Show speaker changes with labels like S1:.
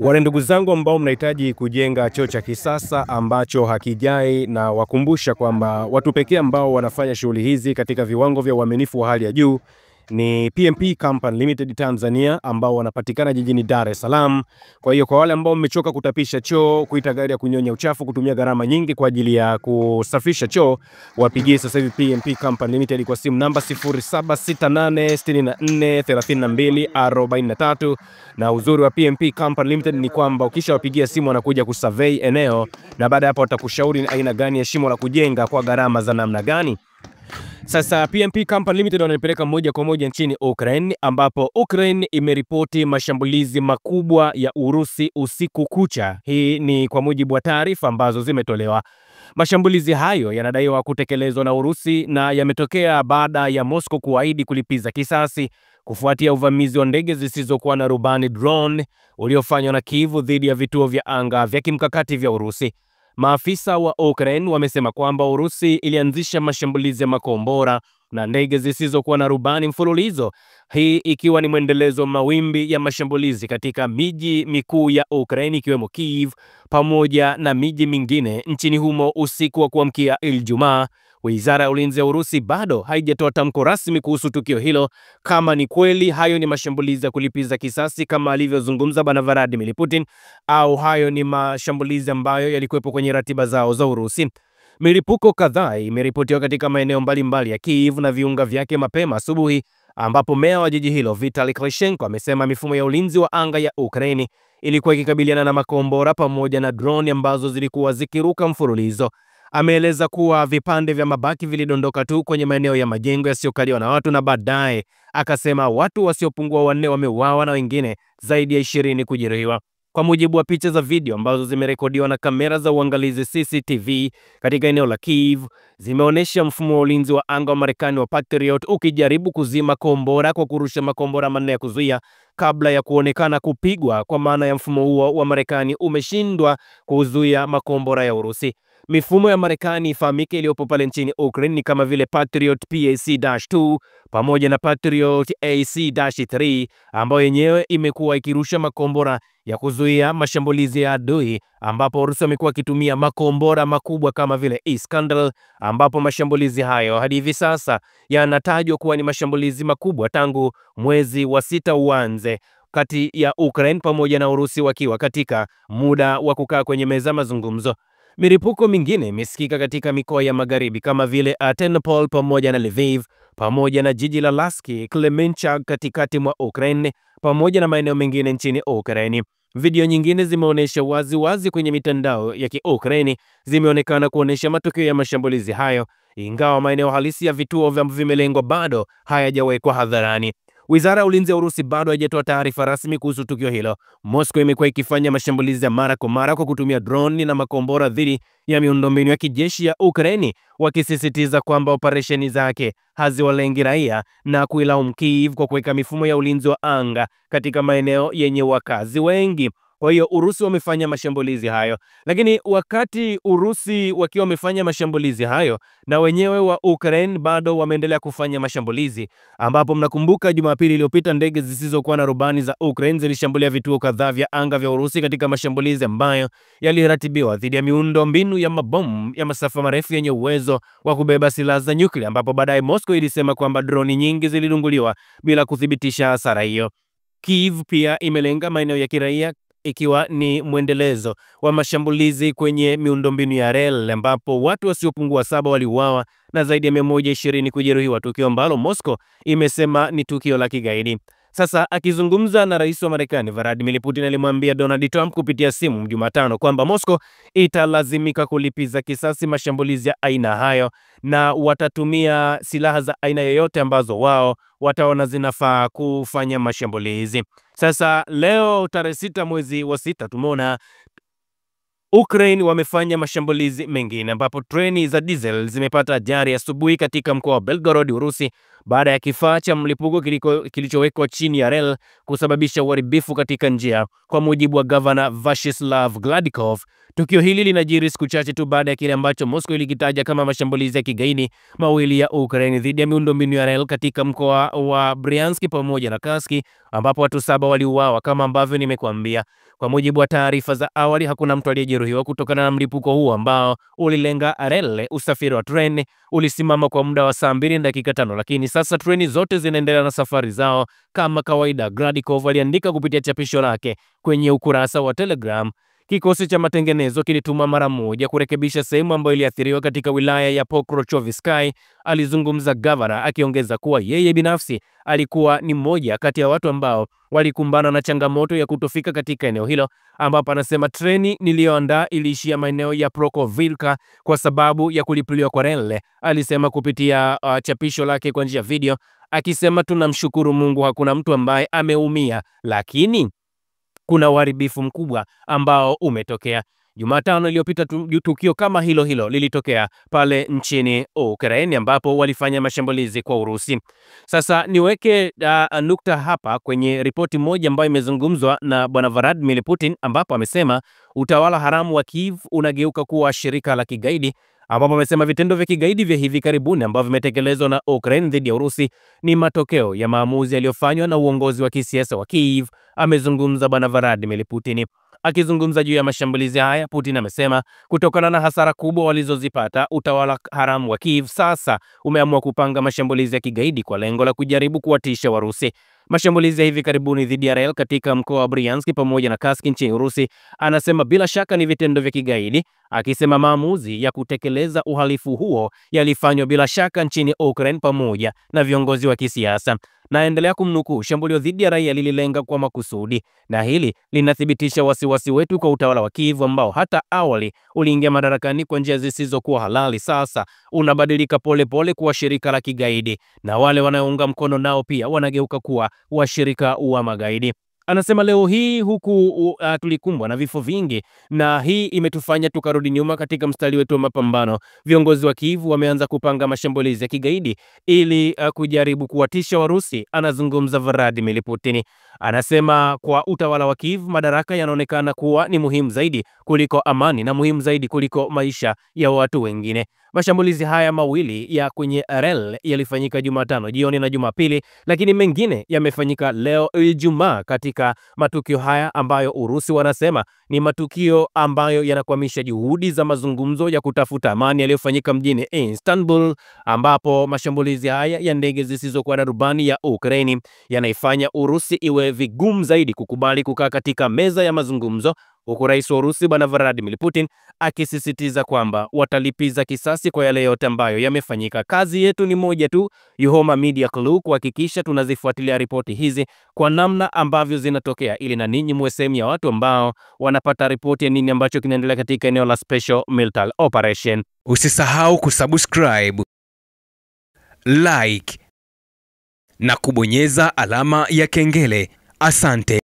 S1: Wale ndugu zangu ambao mnahitaji kujenga choo cha kisasa ambacho hakijai, na wakumbusha kwamba watu pekee ambao wanafanya shughuli hizi katika viwango vya uaminifu wa hali ya juu ni PMP Company Limited Tanzania, ambao wanapatikana jijini Dar es Salaam. Kwa hiyo kwa wale ambao mmechoka kutapisha choo, kuita gari ya kunyonya uchafu, kutumia gharama nyingi kwa ajili ya kusafisha choo, wapigie sasa hivi PMP Company Limited kwa simu namba 0768643243. Na uzuri wa PMP Company Limited ni kwamba ukishawapigia simu wanakuja kusurvey eneo, na baada hapo watakushauri aina gani ya shimo la kujenga kwa gharama za namna gani. Sasa PMP Company Limited wanapeleka moja kwa moja nchini Ukraine, ambapo Ukraine imeripoti mashambulizi makubwa ya Urusi usiku kucha. Hii ni kwa mujibu wa taarifa ambazo zimetolewa. Mashambulizi hayo yanadaiwa kutekelezwa na Urusi na yametokea baada ya Moscow kuahidi kulipiza kisasi kufuatia uvamizi wa ndege zisizokuwa na rubani drone uliofanywa na Kyiv dhidi ya vituo vya anga vya kimkakati vya Urusi. Maafisa wa Ukraine wamesema kwamba Urusi ilianzisha mashambulizi ya makombora na ndege zisizokuwa na rubani mfululizo, hii ikiwa ni mwendelezo mawimbi ya mashambulizi katika miji mikuu ya Ukraine ikiwemo Kyiv pamoja na miji mingine nchini humo usiku wa kuamkia Ijumaa. Wizara ya Ulinzi ya Urusi bado haijatoa tamko rasmi kuhusu tukio hilo, kama ni kweli hayo ni mashambulizi ya kulipiza kisasi kama alivyozungumza Bwana Vladimir Putin, au hayo ni mashambulizi ambayo yalikuwepo kwenye ratiba zao za Urusi. Milipuko kadhaa imeripotiwa katika maeneo mbalimbali ya Kyiv na viunga vyake mapema asubuhi, ambapo meya wa jiji hilo Vitali Klitschko amesema mifumo ya ulinzi wa anga ya Ukraini ilikuwa ikikabiliana na makombora pamoja na drone ambazo zilikuwa zikiruka mfululizo. Ameeleza kuwa vipande vya mabaki vilidondoka tu kwenye maeneo ya majengo yasiyokaliwa na watu, na baadaye akasema watu wasiopungua 4 wameuawa na wengine zaidi ya 20 kujeruhiwa. Kwa mujibu wa picha za video ambazo zimerekodiwa na kamera za uangalizi CCTV katika eneo la Kyiv, zimeonyesha mfumo wa ulinzi wa anga wa Marekani wa Patriot ukijaribu kuzima kombora kwa kurusha makombora manne ya kuzuia kabla ya kuonekana kupigwa, kwa maana ya mfumo huo wa Marekani umeshindwa kuzuia makombora ya Urusi. Mifumo ya Marekani ifahamike iliyopo pale nchini Ukraine ni kama vile Patriot PAC-2 pamoja na Patriot AC-3 ambayo yenyewe imekuwa ikirusha makombora ya kuzuia mashambulizi ya adui, ambapo Urusi wamekuwa wakitumia makombora makubwa kama vile Iskander, ambapo mashambulizi hayo hadi hivi sasa yanatajwa kuwa ni mashambulizi makubwa tangu mwezi wa 6 uanze, kati ya Ukraine pamoja na Urusi wakiwa katika muda wa kukaa kwenye meza mazungumzo. Milipuko mingine imesikika katika mikoa ya magharibi kama vile Ternopil pamoja na Lviv, pamoja na jiji la Lutsk, Kremenchuk katikati mwa Ukraine, pamoja na maeneo mengine nchini Ukraine. Video nyingine zimeonyesha wazi kwenye mitandao ya Ukraine zimeonekana kuonyesha matokeo ya mashambulizi hayo, ingawa maeneo halisi ya vituo vya vimelengwa bado hayajawekwa hadharani. Wizara ya Ulinzi ya Urusi bado haijatoa taarifa rasmi kuhusu tukio hilo. Moscow imekuwa ikifanya mashambulizi ya mara kwa mara kwa kutumia drone na makombora dhidi ya miundombinu ya kijeshi ya Ukraine, wakisisitiza kwamba operesheni zake haziwalengi raia na kuilaumu Kyiv kwa kuweka mifumo ya ulinzi wa anga katika maeneo yenye wakazi wengi. Kwa hiyo Urusi wamefanya mashambulizi hayo, lakini wakati Urusi wakiwa wamefanya mashambulizi hayo, na wenyewe wa Ukraine bado wameendelea kufanya mashambulizi, ambapo mnakumbuka Jumapili iliyopita ndege zisizokuwa na rubani za Ukraine zilishambulia vituo kadhaa vya anga vya Urusi katika mashambulizi ambayo yaliratibiwa dhidi ya miundombinu ya mabomu ya masafa marefu yenye uwezo wa kubeba silaha za nyuklia, ambapo baadaye Moscow ilisema kwamba droni nyingi zilidunguliwa bila kuthibitisha hasara hiyo. Kyiv pia imelenga maeneo ya kiraia, ikiwa ni mwendelezo wa mashambulizi kwenye miundombinu ya reli, ambapo watu wasiopungua 7 waliuawa na zaidi ya 120 kujeruhiwa, tukio ambalo Moscow imesema ni tukio la kigaidi. Sasa akizungumza na rais wa Marekani Vladimir Putin, alimwambia Donald Trump kupitia simu Jumatano kwamba Moscow italazimika kulipiza kisasi mashambulizi ya aina hayo, na watatumia silaha za aina yoyote ambazo wao wataona zinafaa kufanya mashambulizi. Sasa leo tarehe 6 mwezi wa 6 tumeona Ukraine wamefanya mashambulizi mengine, ambapo treni za diesel zimepata ajali asubuhi katika mkoa wa Belgorod, Urusi, baada ya kifaa cha mlipuko kilichowekwa chini ya reli kusababisha uharibifu katika njia, kwa mujibu wa Gavana Vyacheslav Gladkov. Tukio hili linajiri siku chache tu baada ya kile ambacho Moscow ilikitaja kama mashambulizi ya kigaidi mawili ya Ukraine dhidi ya miundombinu ya reli katika mkoa wa Bryansk pamoja na Kursk, ambapo watu 7 waliuawa kama ambavyo nimekuambia. Kwa mujibu wa taarifa za awali, hakuna mtu aliyejeruhiwa kutokana na mlipuko huu ambao ulilenga reli. Usafiri wa treni ulisimama kwa muda wa saa 2 na dakika 5, lakini sasa treni zote zinaendelea na safari zao kama kawaida. Gladkov aliandika kupitia chapisho lake kwenye ukurasa wa Telegram. Kikosi cha matengenezo kilituma mara moja kurekebisha sehemu ambayo iliathiriwa katika wilaya ya Pokrovskoye, alizungumza gavana, akiongeza kuwa yeye binafsi alikuwa ni mmoja kati ya watu ambao walikumbana na changamoto ya kutofika katika eneo hilo, ambapo anasema treni niliyoandaa iliishia maeneo ya Prokhorovka kwa sababu ya kulipuliwa kwa reli. Alisema kupitia chapisho lake kwa njia ya video, akisema tunamshukuru Mungu hakuna mtu ambaye ameumia, lakini kuna uharibifu mkubwa ambao umetokea. Jumatano iliyopita tukio kama hilo lilitokea pale nchini Ukraine ambapo walifanya mashambulizi kwa Urusi. Sasa niweke nukta hapa kwenye ripoti moja ambayo imezungumzwa na Bwana Vladimir Putin, ambapo amesema utawala haramu wa Kiev unageuka kuwa shirika la kigaidi, ambapo amesema vitendo vya kigaidi vya hivi karibuni ambavyo vimetekelezwa na Ukraine dhidi ya Urusi ni matokeo ya maamuzi yaliyofanywa na uongozi wa kisiasa wa Kiev, amezungumza Bwana Vladimir Putin. Akizungumza juu ya mashambulizi haya, Putin amesema kutokana na hasara kubwa walizozipata, utawala haramu wa Kiev sasa umeamua kupanga mashambulizi ya kigaidi kwa lengo la kujaribu kuwatisha Warusi. Mashambulizi ya hivi karibuni dhidi ya reli katika mkoa wa Bryansk pamoja na Kursk nchini Urusi, anasema bila shaka ni vitendo vya kigaidi, akisema maamuzi ya kutekeleza uhalifu huo yalifanywa bila shaka nchini Ukraine pamoja na viongozi wa kisiasa. Naendelea kumnukuu, shambulio dhidi ya raia lililenga kwa makusudi, na hili linathibitisha wasiwasi wetu kwa utawala wa Kiev ambao hata awali uliingia madarakani kwa njia zisizokuwa halali, sasa unabadilika polepole kuwa shirika la kigaidi, na wale wanaounga mkono nao pia wanageuka kuwa washirika wa magaidi. Anasema leo hii huku tulikumbwa na vifo vingi, na hii imetufanya tukarudi nyuma katika mstari wetu wa mapambano. Viongozi wa Kiev wameanza kupanga mashambulizi ya kigaidi ili kujaribu kuwatisha Warusi, anazungumza Vladimir Putin. Anasema kwa utawala wa Kiev madaraka yanaonekana kuwa ni muhimu zaidi kuliko amani na muhimu zaidi kuliko maisha ya watu wengine. Mashambulizi haya mawili ya kwenye reli yalifanyika Jumatano jioni na Jumapili, lakini mengine yamefanyika leo Ijumaa. Katika matukio haya ambayo Urusi wanasema ni matukio ambayo yanakwamisha juhudi za mazungumzo ya kutafuta amani yaliyofanyika mjini Istanbul, ambapo mashambulizi haya ya ndege zisizokuwa na rubani ya Ukraine yanaifanya Urusi iwe vigumu zaidi kukubali kukaa katika meza ya mazungumzo, huku rais wa Urusi Bwana Vladimir Putin akisisitiza kwamba watalipiza kisasi kwa yale yote ambayo yamefanyika. Kazi yetu ni moja tu, Yuhoma Media Club, kuhakikisha tunazifuatilia ripoti hizi kwa namna ambavyo zinatokea, ili na ninyi muwe sehemu ya watu ambao wanapata ripoti ya nini ambacho kinaendelea katika eneo la Special Military Operation.
S2: Usisahau kusubscribe, like na kubonyeza alama ya kengele. Asante.